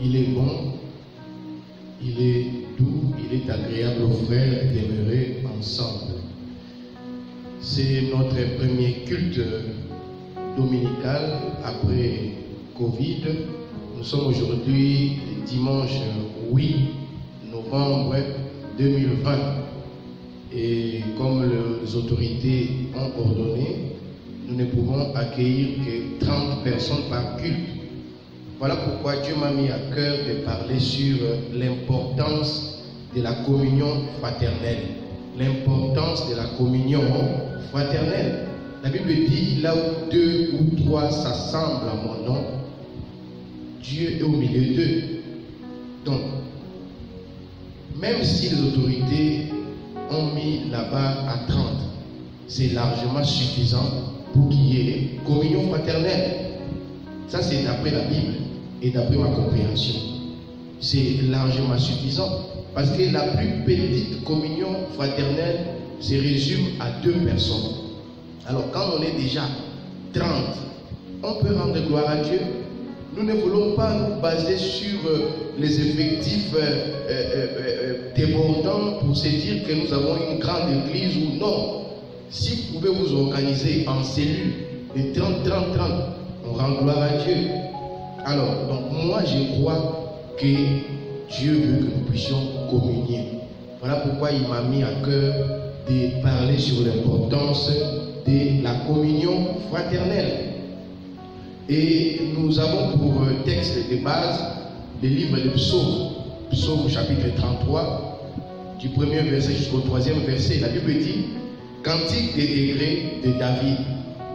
Il est bon, il est doux, il est agréable aux frères demeurer ensemble. C'est notre premier culte dominical après Covid. Nous sommes aujourd'hui dimanche 8 novembre 2020. Et comme les autorités ont ordonné, nous ne pouvons accueillir que 30 personnes par culte. Voilà pourquoi Dieu m'a mis à cœur de parler sur l'importance de la communion fraternelle. L'importance de la communion fraternelle. La Bible dit, là où 2 ou 3 s'assemblent à mon nom, Dieu est au milieu d'eux. Donc, même si les autorités ont mis là-bas à 30, c'est largement suffisant pour qu'il y ait communion fraternelle. Ça, c'est d'après la Bible et d'après ma compréhension. C'est largement suffisant parce que la plus petite communion fraternelle se résume à 2 personnes. Alors, quand on est déjà 30, on peut rendre gloire à Dieu. Nous ne voulons pas nous baser sur les effectifs débordants pour se dire que nous avons une grande église ou non. Si vous pouvez vous organiser en cellules de 30, on rend gloire à Dieu. Alors, donc moi je crois que Dieu veut que nous puissions communier. Voilà pourquoi il m'a mis à cœur de parler sur l'importance de la communion fraternelle. Et nous avons pour texte de base le livre de Psaume, Psaume chapitre 33, du 1er verset jusqu'au 3e verset. La Bible dit, cantique des degrés de David.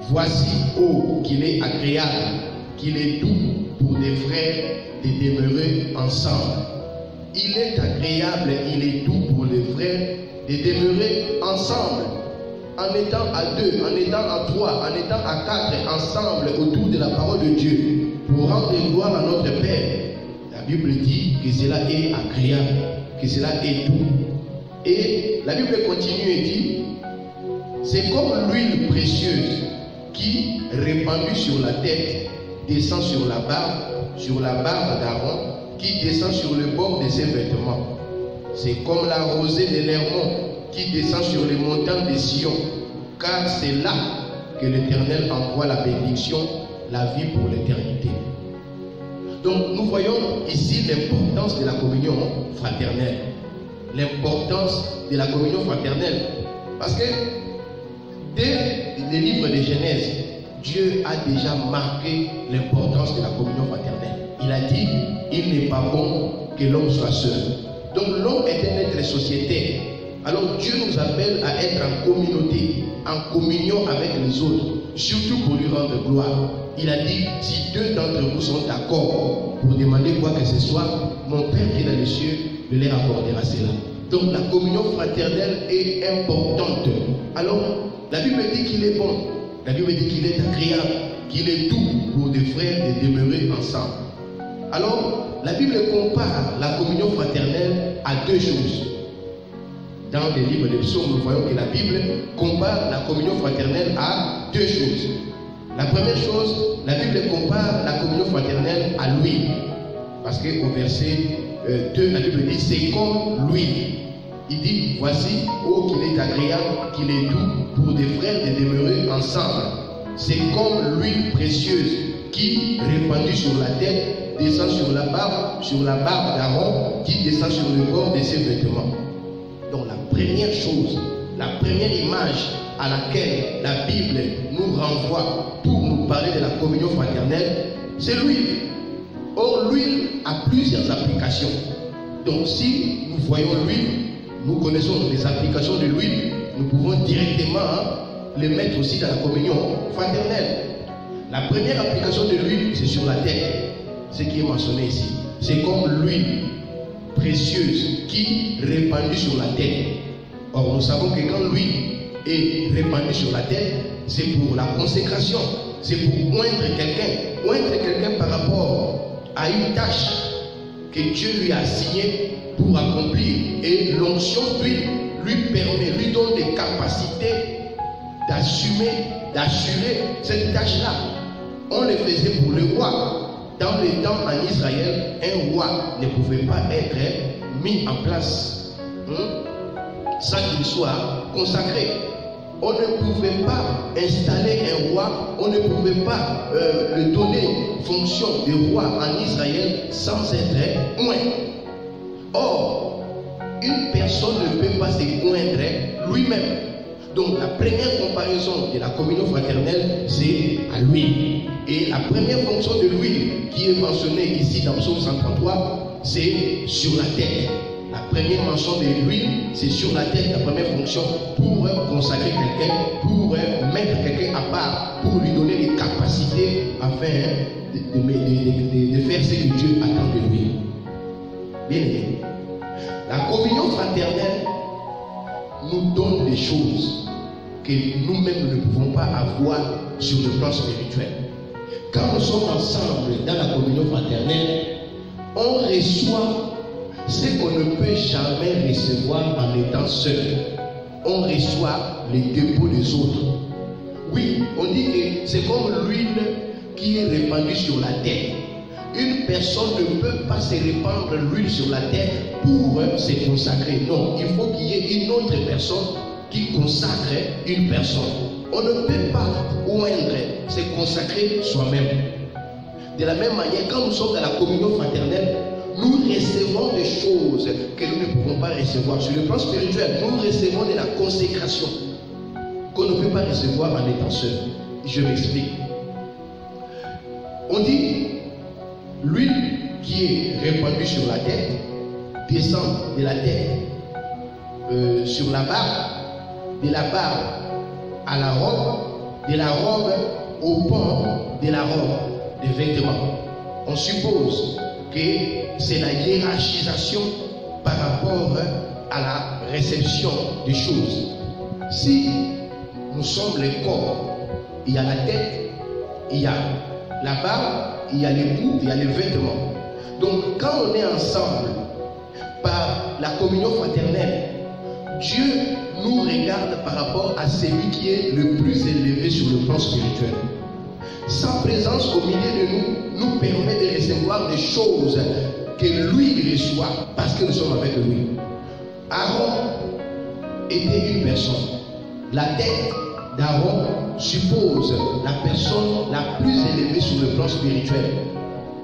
Voici, oh, qu'il est agréable, qu'il est doux pour des frères de demeurer ensemble. Il est agréable, il est doux pour les frères de demeurer ensemble. En étant à 2, en étant à 3, en étant à 4, ensemble autour de la parole de Dieu, pour rendre gloire à notre Père. La Bible dit que cela est agréable, que cela est doux. Et la Bible continue et dit, c'est comme l'huile précieuse qui, répandue sur la tête, descend sur la barbe d'Aaron, qui descend sur le bord de ses vêtements. C'est comme la rosée de l'Hermon qui descend sur les montagnes de Sion, car c'est là que l'Éternel envoie la bénédiction, la vie pour l'éternité. Donc nous voyons ici l'importance de la communion fraternelle. L'importance de la communion fraternelle. Parce que dès le livre de Genèse, Dieu a déjà marqué l'importance de la communion fraternelle. Il a dit, il n'est pas bon que l'homme soit seul. Donc l'homme est un être sociétaire. Alors Dieu nous appelle à être en communauté, en communion avec les autres, surtout pour lui rendre gloire. Il a dit, si 2 d'entre vous sont d'accord pour demander quoi que ce soit, mon Père qui est dans les cieux ne leur accordera cela. Donc la communion fraternelle est importante. Alors la Bible dit qu'il est bon, la Bible dit qu'il est agréable, qu'il est doux pour des frères de demeurer ensemble. Alors la Bible compare la communion fraternelle à 2 choses. Dans les livres des psaumes, nous voyons que la Bible compare la communion fraternelle à 2 choses. La première chose, la Bible compare la communion fraternelle à l'huile. Parce qu'au verset 2, la Bible dit, c'est comme l'huile. Il dit, voici, oh, qu'il est agréable, qu'il est doux pour des frères de demeurer ensemble. C'est comme l'huile précieuse qui, répandue sur la tête, descend sur la barbe d'Aaron, qui descend sur le corps de ses vêtements. Donc la première chose, la première image à laquelle la Bible nous renvoie pour nous parler de la communion fraternelle, c'est l'huile. Or l'huile a plusieurs applications. Donc si nous voyons l'huile, nous connaissons les applications de l'huile, nous pouvons directement les mettre aussi dans la communion fraternelle. La première application de l'huile, c'est sur la tête, ce qui est mentionné ici. C'est comme l'huile précieuse qui répandue sur la tête. Or nous savons que quand l'huile est répandue sur la tête, c'est pour la consécration, c'est pour oindre quelqu'un par rapport à une tâche que Dieu lui a assignée pour accomplir. Et l'onction d'huile lui permet, lui donne des capacités d'assurer cette tâche-là. On le faisait pour le roi. dans les temps en Israël, un roi ne pouvait pas être mis en place sans qu'il soit consacré. On ne pouvait pas installer un roi, on ne pouvait pas lui donner fonction de roi en Israël sans être oint. Or, une personne ne peut pas se oindre lui-même. Donc la première comparaison de la communion fraternelle, c'est à l'huile. Et la première fonction de l'huile qui est mentionnée ici dans Psaume 133, c'est sur la tête. La première mention de l'huile, c'est sur la tête, la première fonction pour consacrer quelqu'un, pour mettre quelqu'un à part, pour lui donner les capacités afin de faire ce que Dieu attend de lui. Bien aimé, la communion fraternelle nous donne des choses que nous-mêmes ne pouvons pas avoir sur le plan spirituel. Quand nous sommes ensemble dans la communion fraternelle, on reçoit ce qu'on ne peut jamais recevoir en étant seul. On reçoit les dépôts des autres. Oui, on dit que c'est comme l'huile qui est répandue sur la tête. Une personne ne peut pas se répandre l'huile sur la tête pour se consacrer. Non, il faut qu'il y ait une autre personne qui consacre une personne. On ne peut pas oindre, se consacrer soi-même. De la même manière, quand nous sommes dans la communion fraternelle, nous recevons des choses que nous ne pouvons pas recevoir. Sur le plan spirituel, nous recevons de la consécration qu'on ne peut pas recevoir en étant seul. Je m'explique. On dit, l'huile qui est répandue sur la tête descend de la tête sur la barbe, de la barbe à la robe, de la robe au pan de la robe, des vêtements. On suppose que c'est la hiérarchisation par rapport à la réception des choses. Si nous sommes les corps, il y a la tête, il y a la barbe, il y a les bouts, il y a les vêtements. Donc quand on est ensemble par la communion fraternelle, Dieu nous regarde par rapport à celui qui est le plus élevé sur le plan spirituel. Sa présence au milieu de nous nous permet de recevoir des choses que lui reçoit parce que nous sommes avec lui. Aaron était une personne. La tête d'Aaron suppose la personne la plus élevée sur le plan spirituel.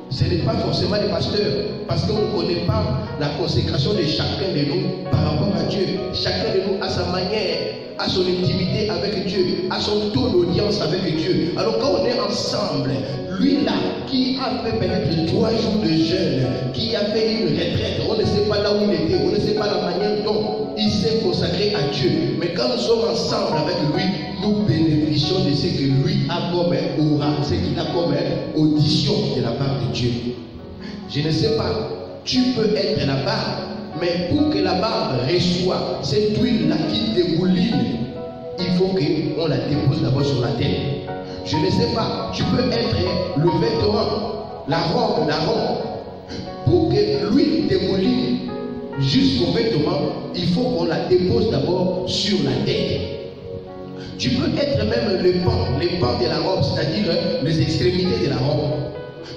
Ce n'est pas forcément les pasteurs, parce qu'on ne connaît pas la consécration de chacun de nous par rapport à Dieu. Chacun de nous a sa manière, a son intimité avec Dieu, a son taux d'audience avec Dieu. Alors quand on est ensemble, lui là, qui a fait peut-être 3 jours de jeûne, qui a fait une retraite, on ne sait pas là où il était, on ne sait pas la manière dont il s'est consacré à Dieu. Mais quand nous sommes ensemble avec lui, nous bénéficions de ce que lui a comme aura, ce qu'il a comme audition de la part de Dieu. Je ne sais pas, tu peux être la barbe, mais pour que la barbe reçoive cette huile-là qui dégouline, il faut qu'on la dépose d'abord sur la tête. Je ne sais pas, tu peux être le vêtement, la robe d'Aaron. Pour que l'huile dégouline jusqu'au vêtement, il faut qu'on la dépose d'abord sur la tête. Tu peux être même les pans de la robe, c'est-à-dire les extrémités de la robe.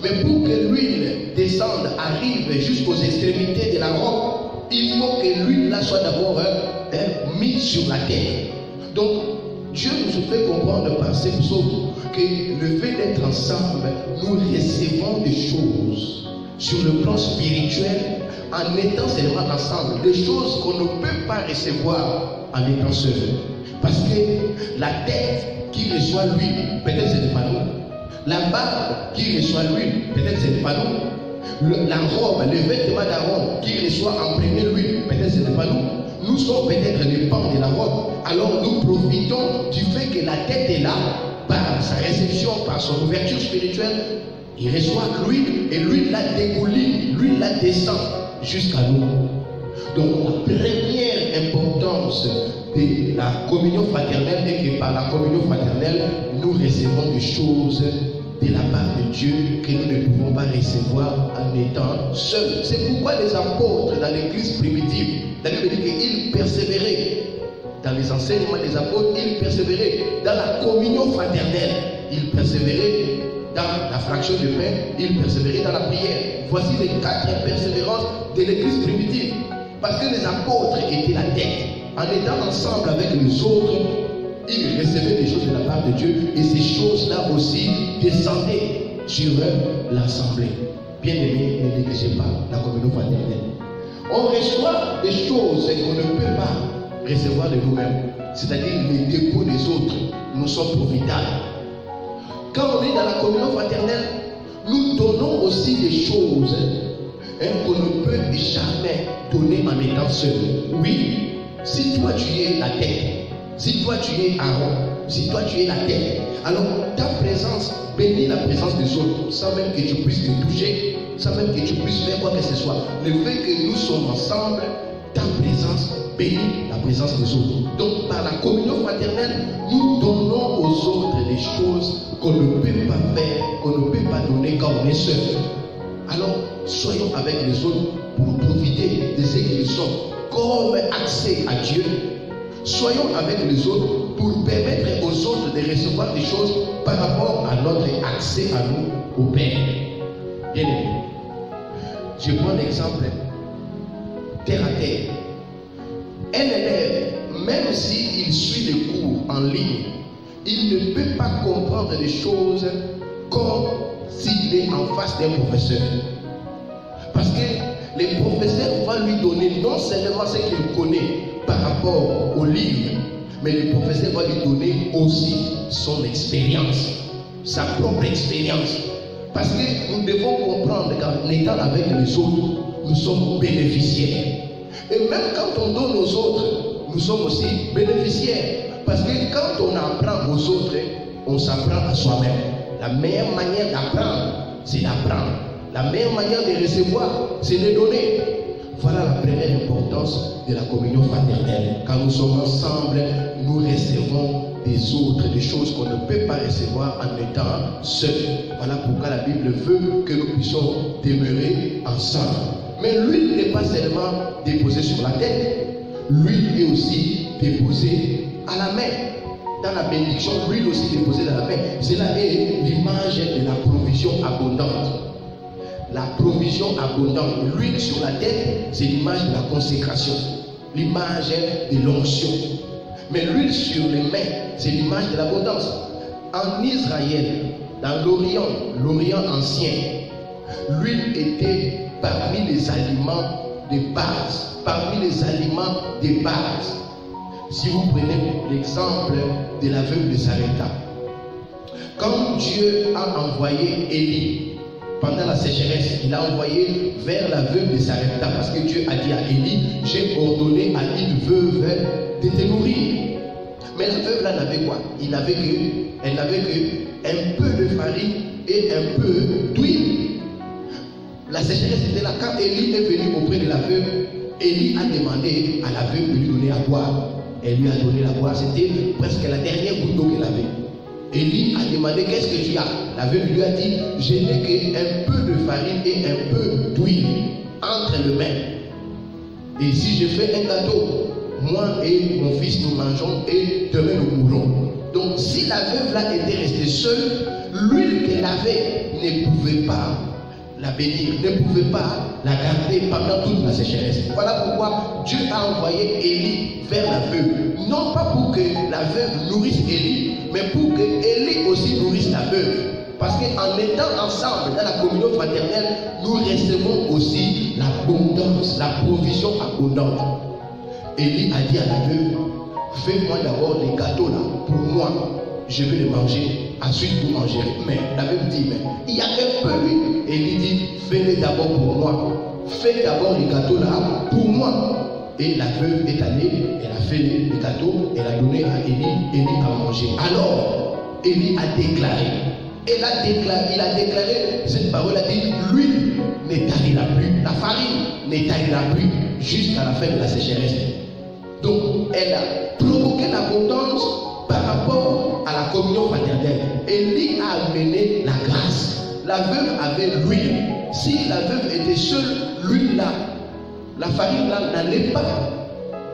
Mais pour que l'huile descende, arrive jusqu'aux extrémités de la robe, il faut que l'huile là soit d'abord mise sur la tête. Donc, Dieu nous fait comprendre par ces psaumes que le fait d'être ensemble, nous recevons des choses sur le plan spirituel en étant seulement ensemble. Des choses qu'on ne peut pas recevoir en étant seul. Parce que la tête qui reçoit l'huile, peut-être ce n'est pas nous. La barbe qui reçoit l'huile, peut-être ce n'est pas nous. La robe, le vêtement d'Aaron qui reçoit en premier l'huile, peut-être ce n'est pas nous. Nous sommes peut-être les pans de la robe. Alors nous profitons du fait que la tête est là, par sa réception, par son ouverture spirituelle. Il reçoit l'huile et l'huile la dégouline, l'huile la descend jusqu'à nous. Donc la première importance de la communion fraternelle est que par la communion fraternelle, nous recevons des choses de la part de Dieu que nous ne pouvons pas recevoir en étant seuls. C'est pourquoi les apôtres dans l'église primitive, la Bible dit qu'ils persévéraient dans les enseignements des apôtres, ils persévéraient dans la communion fraternelle, ils persévéraient dans la fraction de pain, il persévérait dans la prière. Voici les 4 persévérances de l'église primitive. Parce que les apôtres étaient la tête. En étant ensemble avec les autres, ils recevaient des choses de la part de Dieu. Et ces choses-là aussi descendaient sur l'assemblée. Bien aimé, ne négligez pas la communion fraternelle. On reçoit des choses qu'on ne peut pas recevoir de nous-mêmes. C'est-à-dire les dépôts des autres nous sont profitables. Quand on est dans la communion fraternelle, nous donnons aussi des choses qu'on ne peut jamais donner en étant seul. Oui, si toi tu es la tête, si toi tu es Aaron, si toi tu es la tête, alors ta présence bénit la présence des autres, sans même que tu puisses te toucher, sans même que tu puisses faire quoi que ce soit. Le fait que nous sommes ensemble, ta présence bénit la présence des autres. Donc par la communion fraternelle, nous donnons aux autres des choses qu'on ne peut pas faire, qu'on ne peut pas donner quand on est seul. Alors soyons avec les autres pour profiter de ce qu'ils sont comme accès à Dieu. Soyons avec les autres pour permettre aux autres de recevoir des choses par rapport à notre accès à nous, au Père. Bien aimé, je prends l'exemple terre à terre. Un élève, même s'il suit les cours en ligne, il ne peut pas comprendre les choses comme s'il est en face d'un professeur. Parce que les professeurs vont lui donner non seulement ce qu'il connaît par rapport au livre, mais le professeur va lui donner aussi son expérience, sa propre expérience. Parce que nous devons comprendre qu'en étant avec les autres, nous sommes bénéficiaires. Et même quand on donne aux autres, nous sommes aussi bénéficiaires. Parce que quand on apprend aux autres, on s'apprend à soi-même. La meilleure manière d'apprendre, c'est d'apprendre. La meilleure manière de recevoir, c'est de donner. Voilà la première importance de la communion fraternelle. Quand nous sommes ensemble, nous recevons des autres, des choses qu'on ne peut pas recevoir en étant seuls. Voilà pourquoi la Bible veut que nous puissions demeurer ensemble. Mais l'huile n'est pas seulement déposée sur la tête, l'huile est aussi déposée à la main. Dans la bénédiction, l'huile aussi déposée dans la main. Cela est l'image de la provision abondante. La provision abondante. L'huile sur la tête, c'est l'image de la consécration, l'image de l'onction. Mais l'huile sur les mains, c'est l'image de l'abondance. En Israël, dans l'Orient ancien, l'huile était parmi les aliments de base. Parmi les aliments de base. Si vous prenez l'exemple de la veuve de Sarepta, quand Dieu a envoyé Élie pendant la sécheresse, il a envoyé vers la veuve de Sarepta parce que Dieu a dit à Élie, j'ai ordonné à une veuve de te nourrir. Mais la veuve là n'avait quoi? Elle n'avait que un peu de farine et un peu d'huile. La sécheresse était là. Quand Élie est venu auprès de la veuve, Élie a demandé à la veuve de lui donner à boire. Elle lui a donné à boire. C'était presque la dernière goutte d'eau qu'elle avait. Élie a demandé qu'est-ce que tu as. La veuve lui a dit, je n'ai qu'un peu de farine et un peu d'huile entre les mains. Et si je fais un gâteau, moi et mon fils nous mangeons et demain nous mourrons. Donc si la veuve là était restée seule, l'huile qu'elle avait ne pouvait pas la bénir, ne pouvait pas la garder pendant toute la sécheresse. Voilà pourquoi Dieu a envoyé Élie vers la veuve. Non pas pour que la veuve nourrisse Élie, mais pour que Élie aussi nourrisse la veuve. Parce qu'en étant ensemble dans la communion fraternelle, nous recevons aussi l'abondance, la provision abondante. Élie a dit à la veuve, fais-moi d'abord des gâteaux là, pour moi, je vais les manger, ensuite vous mangerez. Mais la veuve dit, mais il y a un peu, oui. Élie dit, fais-les d'abord pour moi. Fais d'abord les gâteaux là, pour moi. Et la veuve est allée, elle a fait les gâteaux, elle a donné à Élie, Élie a mangé. Alors, Élie a déclaré, il a déclaré, cette parole a dit, l'huile ne tarira plus, la farine ne tarira plus, jusqu'à la fin de la sécheresse. Donc, elle a provoqué l'abondance par rapport à la communion fraternelle. Élie a amené la grâce. La veuve avait l'huile. Si la veuve était seule, l'huile là, la farine là n'allait pas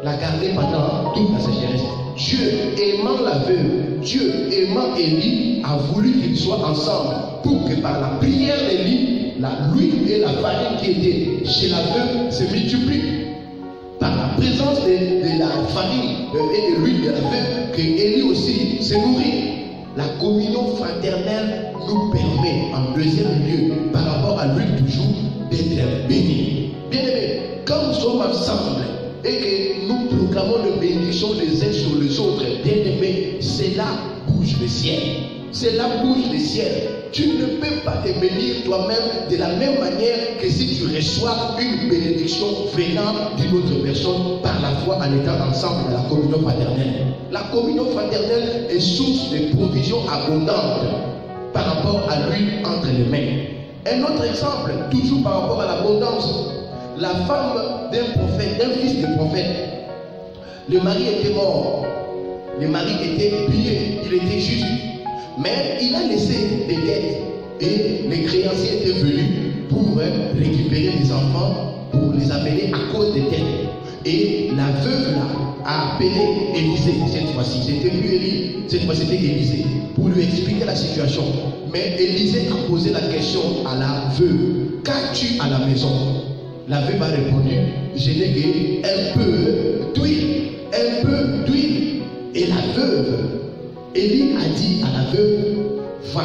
la garder pendant toute la sécheresse. Dieu aimant la veuve, Dieu aimant Élie, a voulu qu'ils soient ensemble pour que par la prière d'Élie, l'huile et la farine qui étaient chez la veuve se multiplient. Par la présence de la farine et de l'huile de la veuve, que Élie aussi se nourrit. La communion fraternelle nous permet, en deuxième lieu, par rapport à l'huile toujours, d'être bénis. Bien aimés, quand nous sommes ensemble et que nous proclamons les bénédictions les uns sur les autres, bien aimés, cela bouge le ciel. Cela bouge le ciel. Tu ne peux pas te bénir toi-même de la même manière que si tu reçois une bénédiction venant d'une autre personne par la foi en étant ensemble dans la communion fraternelle. La communion fraternelle est source de provisions abondantes par rapport à l'huile entre les mains. Un autre exemple, toujours par rapport à l'abondance, la femme d'un prophète, d'un fils de prophète, le mari était mort, le mari était pillé, il était juste. Mais il a laissé des dettes et les créanciers étaient venus pour récupérer les enfants, pour les amener à cause des dettes. Et la veuve là a appelé Élisée cette fois-ci. C'était plus Élie, cette fois c'était Élisée, pour lui expliquer la situation. Mais Élisée a posé la question à la veuve: qu'as-tu à la maison? La veuve a répondu: je n'ai qu'un peu d'huile, un peu d'huile. Et la veuve, Élie a dit à la veuve: va,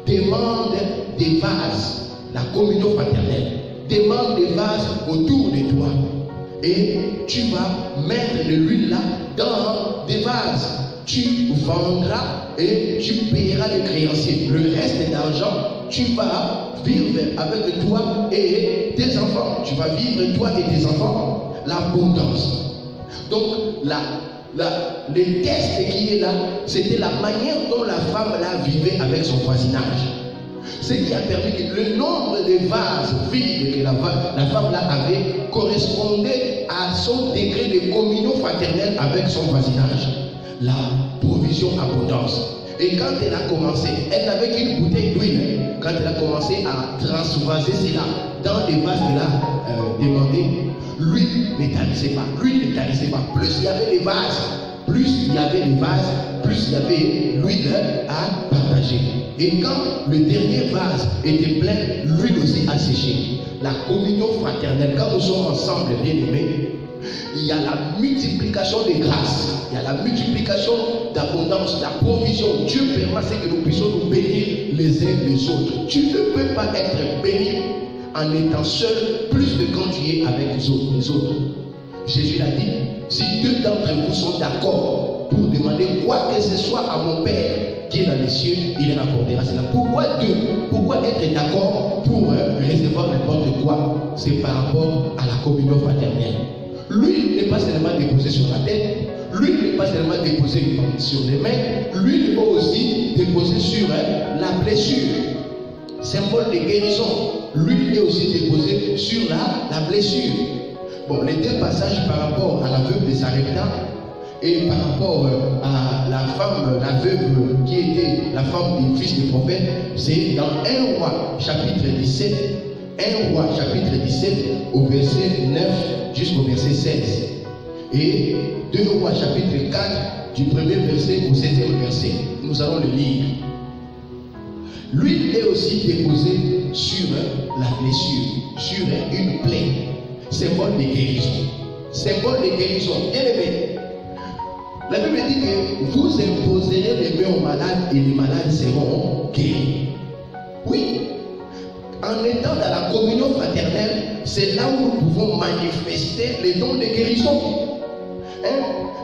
demande des vases, la communion fraternelle, demande des vases autour de toi et tu vas mettre de l'huile là dans des vases. Tu vendras et tu paieras les créanciers. Le reste d'argent, tu vas vivre avec toi et tes enfants. Tu vas vivre toi et tes enfants. L'abondance. Donc le test qui est là, c'était la manière dont la femme là vivait avec son voisinage. Ce qui a permis que le nombre de vases vides que la femme là avait correspondait à son degré de communion fraternelle avec son voisinage. La provision abondance. Et quand elle a commencé, elle n'avait qu'une bouteille d'huile. Quand elle a commencé à transvaser cela dans des vases qu'elle a demandé, l'huile ne tarissait pas. L'huile ne tarissait pas. Plus il y avait des vases, plus il y avait des vases, plus il y avait l'huile à partager. Et quand le dernier vase était plein, l'huile aussi a séché. La communion fraternelle, quand nous sommes ensemble, bien aimés, il y a la multiplication des grâces, il y a la multiplication d'abondance, la provision. Dieu permet que nous puissions nous bénir les uns les autres. Tu ne peux pas être béni en étant seul plus que quand tu es avec les autres. Jésus l'a dit: si deux d'entre vous sont d'accord pour demander quoi que ce soit à mon Père qui est dans les cieux, il leur accordera cela. Pourquoi deux? Pourquoi être d'accord pour recevoir n'importe quoi? C'est par rapport à la communion fraternelle. L'huile n'est pas seulement déposée sur la tête, l'huile n'est pas seulement déposée sur les mains, l'huile est aussi déposée sur la blessure, symbole de guérison. L'huile est aussi déposée sur la blessure. Bon, les deux passages par rapport à la veuve de Sarepta et par rapport à la femme, la veuve qui était la femme du fils du prophète, c'est dans 1 Roi chapitre 17, 1 Roi chapitre 17 au verset 9 jusqu'au verset 16 et 2 Rois chapitre 4 du premier verset au 7e verset. Nous allons le lire. L'huile est aussi déposée sur la blessure, sur une plaie, symbole de guérison. Symbole de guérison. Bien aimé, la Bible dit que vous imposerez les mains aux malades et les malades seront guéris. Oui, en étant dans la communion fraternelle, c'est là où nous pouvons manifester les dons de guérison.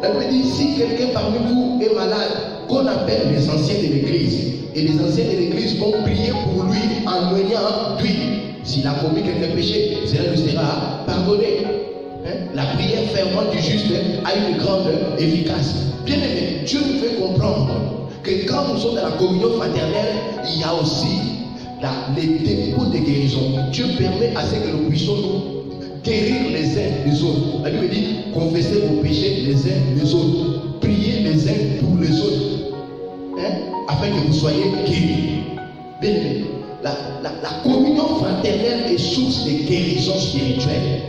La Bible dit: si quelqu'un parmi vous est malade, qu'on appelle les anciens de l'église, et les anciens de l'église vont prier pour lui en menant d'huile. S'il a commis quelques péchés, cela lui sera pardonné. La prière fervente du juste a une grande efficace. Bien aimé, Dieu nous fait comprendre que quand nous sommes dans la communion fraternelle, il y a aussi les dépôts de guérison. Dieu permet à ce que nous puissions nous guérir les uns les autres. La Bible dit: confessez vos péchés les uns les autres, priez les uns pour les autres, afin que vous soyez guéris. Bien aimé, la communion fraternelle est source de guérison spirituelle.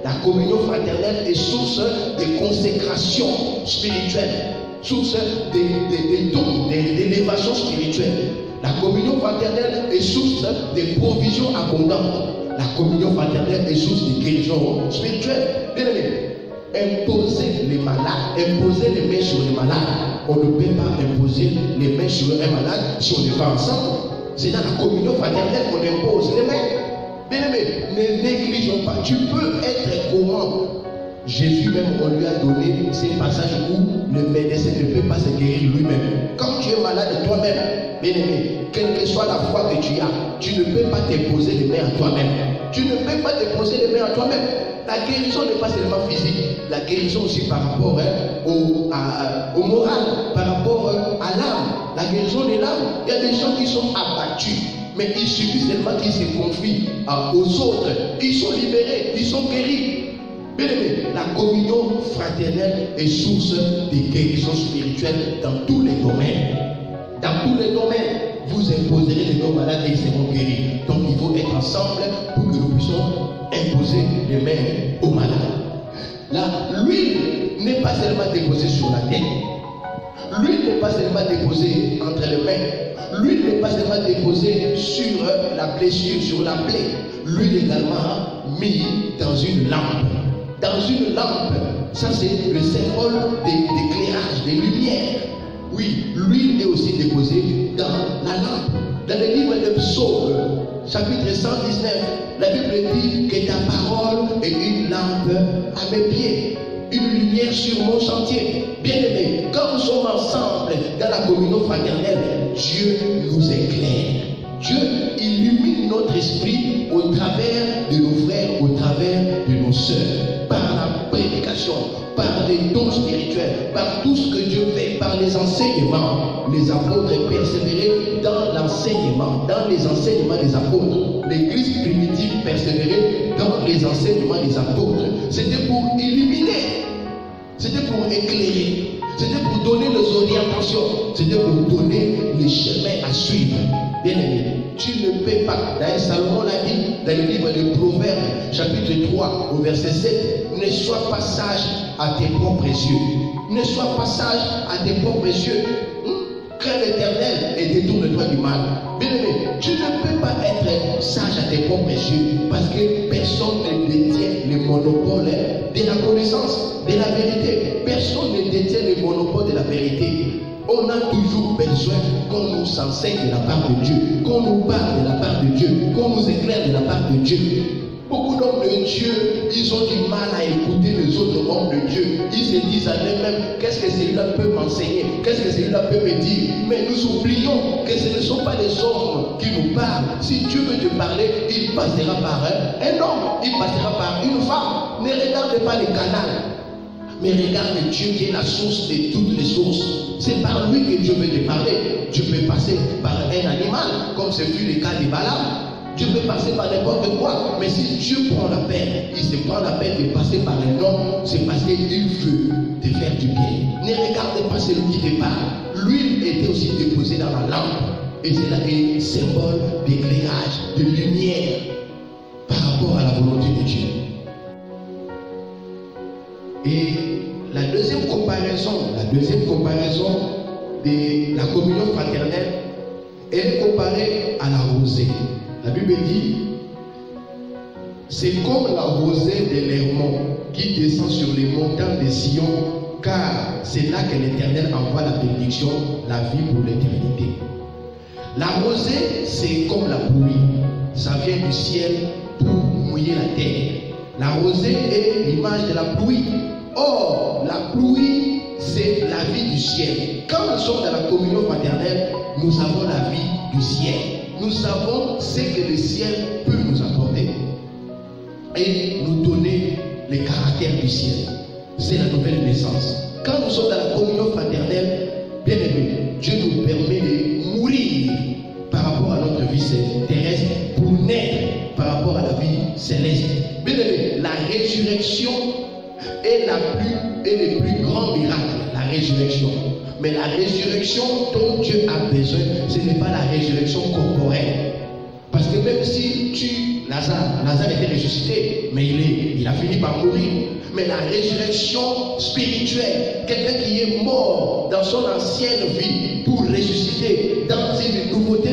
La communion fraternelle est source de consécration spirituelle, source de dons, d'élévation spirituelle. La communion fraternelle est source de provisions abondantes. La communion fraternelle est source de guérison spirituelle. Bien aimé, imposer les malades, imposer les mains sur les malades. On ne peut pas imposer les mains sur un malade si on n'est pas ensemble. C'est dans la communion fraternelle qu'on impose les mains. Bien aimé, ne négligeons pas. Tu peux être comment? Jésus même, on lui a donné ces passages où le médecin ne peut pas se guérir lui-même. Quand tu es malade toi-même, bien aimé, quelle que soit la foi que tu as, tu ne peux pas t'imposer les mains à toi-même. Tu ne peux pas t'imposer les mains à toi-même. La guérison n'est pas seulement physique, la guérison aussi par rapport au moral, par rapport à l'âme. La guérison de l'âme. Il y a des gens qui sont abattus, mais il suffit seulement qu'ils se confient aux autres. Ils sont libérés, ils sont guéris. Bien aimé, la communion fraternelle est source de guérison spirituelle dans tous les domaines. Dans tous les domaines, vous imposerez les noms malades et ils seront guéris. Donc il faut être ensemble pour que nous puissions imposer les mains aux malades. Là, l'huile n'est pas seulement déposée sur la tête. L'huile n'est pas seulement déposée entre les mains. L'huile n'est pas seulement déposée sur la blessure, sur la plaie. L'huile est également mise dans une lampe. Dans une lampe, ça c'est le symbole d'éclairage, de lumière. Oui, l'huile est aussi déposée dans la lampe. Dans le livre de Psaume, chapitre 119, la Bible dit que ta parole est une lampe à mes pieds, une lumière sur mon chantier. Bien aimé, quand nous sommes ensemble dans la communion fraternelle, Dieu nous éclaire. Dieu illumine notre esprit au travers de nos frères, au travers de nos sœurs, par la prédication, par les dons spirituels, par tout ce que Dieu fait, par les enseignements. Les apôtres persévéraient dans l'enseignement, dans les enseignements des apôtres. L'église primitive persévérait dans les enseignements des apôtres. C'était pour illuminer, c'était pour éclairer, c'était pour donner les orientations, c'était pour donner les chemins à suivre. Bien aimé, tu ne peux pas. D'ailleurs, Salomon l'a dit dans le livre de Proverbes, chapitre 3, au verset 7. Ne sois pas sage à tes propres yeux. Ne sois pas sage à tes propres yeux. Crains l'Éternel et détourne-toi du mal. Bien aimé, tu ne peux pas être sage à tes propres yeux parce que personne ne détient le monopole de la connaissance, de la vérité. Personne ne détient le monopole de la vérité. On a toujours besoin qu'on nous enseigne de la part de Dieu, qu'on nous parle de la part de Dieu, qu'on nous éclaire de la part de Dieu. Beaucoup d'hommes de Dieu, ils ont du mal à écouter les autres hommes de Dieu. Ils se disent à eux-mêmes, qu'est-ce que celui-là peut m'enseigner? Qu'est-ce que celui-là peut me dire? Mais nous oublions que ce ne sont pas les hommes qui nous parlent. Si Dieu veut te parler, il passera par un homme, il passera par une femme. Ne regarde pas les canaux, mais regarde Dieu qui est la source de toutes les sources. C'est par lui que Dieu veut te parler. Tu peux passer par un animal, comme ce fut le cas de Balaam. Dieu peut passer par n'importe quoi. Mais si Dieu prend la peine, il se prend la peine de passer par un homme, c'est parce qu'il veut te faire du bien. Ne regarde pas celui qui te parle. L'huile était aussi déposée dans la lampe. Et c'est là un symbole d'éclairage, de lumière par rapport à la volonté de Dieu. Et la deuxième comparaison de la communion fraternelle, elle est comparée à la rosée. La Bible dit, c'est comme la rosée de l'Hermon qui descend sur les montagnes de Sion, car c'est là que l'Éternel envoie la bénédiction, la vie pour l'éternité. La rosée, c'est comme la pluie. Ça vient du ciel pour mouiller la terre. La rosée est l'image de la pluie. Or, la pluie, c'est la vie du ciel. Quand nous sommes dans la communion fraternelle, nous avons la vie du ciel. Nous savons ce que le ciel peut nous apporter et nous donner les caractères du ciel. C'est la nouvelle naissance. Quand nous sommes dans la communion fraternelle, bien aimé, Dieu nous permet de mourir par rapport à notre vie terrestre pour naître par rapport à la vie céleste. Bien aimé, la résurrection est le plus grand miracle, la résurrection. Mais la résurrection dont Dieu a besoin, ce n'est pas la résurrection corporelle. Parce que même si Lazare était ressuscité, mais il a fini par mourir. Mais la résurrection spirituelle, quelqu'un qui est mort dans son ancienne vie pour ressusciter dans une nouveauté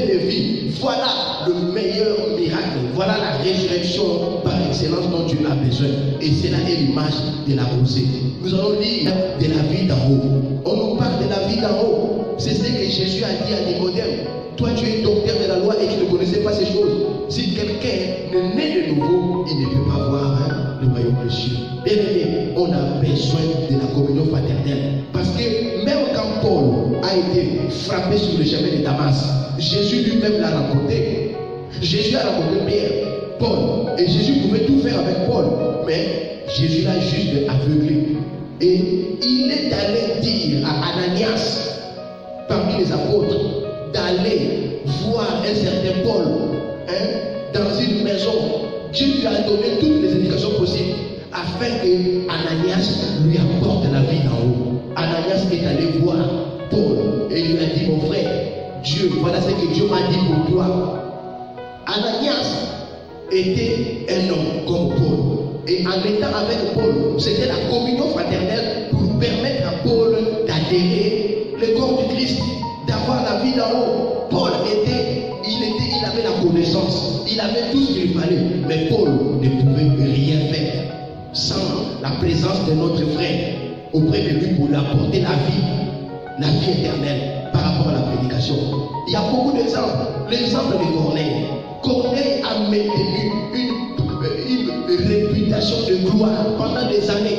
direction par excellence dont tu as besoin. Et cela est l'image de la rosée. Nous allons lire de la vie d'en haut. On nous parle de la vie d'en haut. C'est ce que Jésus a dit à Nicodème. Toi, tu es docteur de la loi et tu ne connaissais pas ces choses. Si quelqu'un n'est né de nouveau, il ne peut pas voir le royaume des cieux. Bien aimé, on a besoin de la communion fraternelle. Parce que même quand Paul a été frappé sur le chemin de Damas, Jésus lui-même l'a rencontré. Jésus a rencontré Pierre, Paul. Et Jésus pouvait tout faire avec Paul. Mais Jésus l'a juste aveuglé. Et il est allé dire à Ananias, parmi les apôtres, d'aller voir un certain Paul dans une maison. Dieu lui a donné toutes les indications possibles afin que Ananias lui apporte la vie d'en haut. Ananias est allé voir Paul et il lui a dit, mon frère, Dieu, voilà ce que Dieu m'a dit pour toi. Ananias était un homme comme Paul. Et en étant avec Paul, c'était la communion fraternelle pour permettre à Paul d'adhérer le corps du Christ, d'avoir la vie d'en haut. Paul il avait la connaissance, il avait tout ce qu'il fallait, mais Paul ne pouvait rien faire sans la présence de notre frère auprès de lui pour lui apporter la vie éternelle par rapport à la prédication. Il y a beaucoup d'exemples. L'exemple de Corneille. Corneille a maintenu une réputation de gloire pendant des années,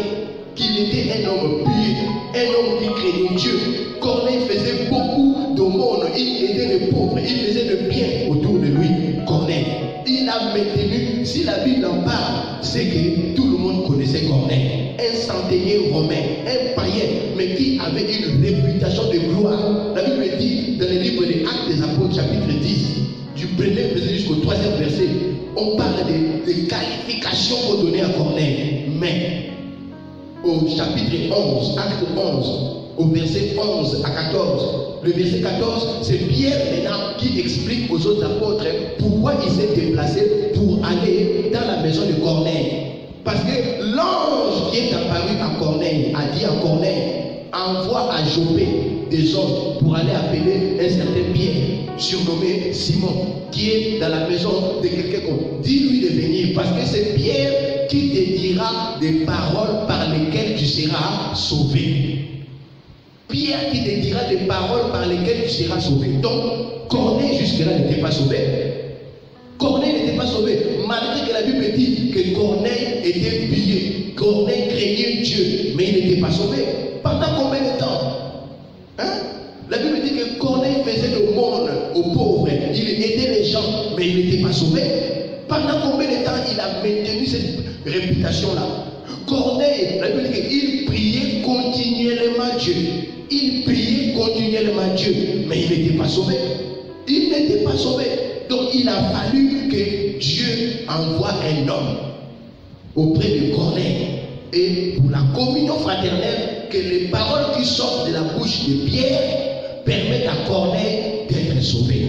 qu'il était un homme pieux, un homme qui craignait Dieu. Corneille faisait beaucoup d'aumônes, il aidait les pauvres, il faisait le bien autour de lui. Corneille, il a maintenu, si la Bible en parle, c'est que tout le monde connaissait Corneille, un centenier romain, un païen, mais qui avait une réputation de gloire. La Bible dit dans le livre des Actes des Apôtres, chapitre 10, du premier verset jusqu'au troisième verset, on parle des qualifications qu'on donnait à Corneille. Mais au chapitre 11, acte 11, au verset 11 à 14, le verset 14, c'est Pierre maintenant qui explique aux autres apôtres pourquoi il s'est déplacé pour aller dans la maison de Corneille. Parce que l'ange qui est apparu à Corneille a dit à Corneille, envoie à Joppé des hommes pour aller appeler un certain Pierre, surnommé Simon, qui est dans la maison de quelqu'un. Dis-lui de venir, parce que c'est Pierre qui te dira des paroles par lesquelles tu seras sauvé. Pierre qui te dira des paroles par lesquelles tu seras sauvé. Donc, Corneille jusque-là n'était pas sauvé. Corneille n'était pas sauvé, malgré que la Bible dit que Corneille était pieux. Corneille craignait Dieu, mais il n'était pas sauvé. Pendant combien de temps? La Bible dit que Corneille faisait l'aumône aux pauvres, il aidait les gens, mais il n'était pas sauvé. Pendant combien de temps il a maintenu cette réputation-là? Corneille, la Bible dit qu'il priait continuellement Dieu. Il priait continuellement Dieu, mais il n'était pas sauvé. Il n'était pas sauvé. Donc il a fallu que Dieu envoie un homme auprès de Corneille. Et pour la communion fraternelle, que les paroles qui sortent de la bouche de Pierre permettent à Corneille d'être sauvé.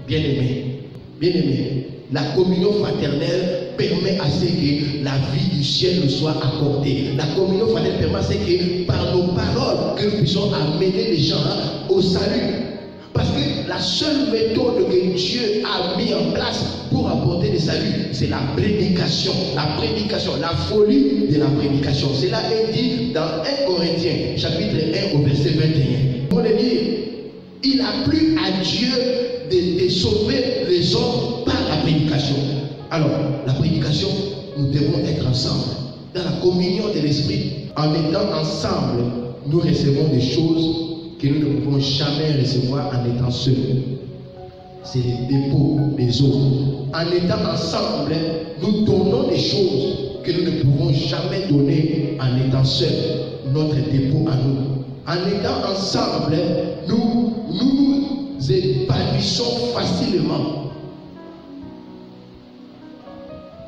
Bien-aimé, la communion fraternelle permet à ce que la vie du ciel nous soit accordée. La communion fraternelle permet à ce que par nos paroles, que nous puissions amener les gens au salut. Parce que la seule méthode que Dieu a mis en place pour apporter le salut, c'est la prédication. La prédication, la folie de la prédication. Cela est dit dans 1 Corinthiens, chapitre 1, au verset 21. On le dit, il a plu à Dieu de sauver les hommes par la prédication. Alors, la prédication, nous devons être ensemble. Dans la communion de l'Esprit, en étant ensemble, nous recevons des choses que nous ne pouvons jamais recevoir en étant seuls. C'est le dépôt des autres. En étant ensemble, nous donnons des choses que nous ne pouvons jamais donner en étant seuls. Notre dépôt à nous. En étant ensemble, nous nous épanouissons facilement.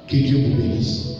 Que Dieu vous bénisse.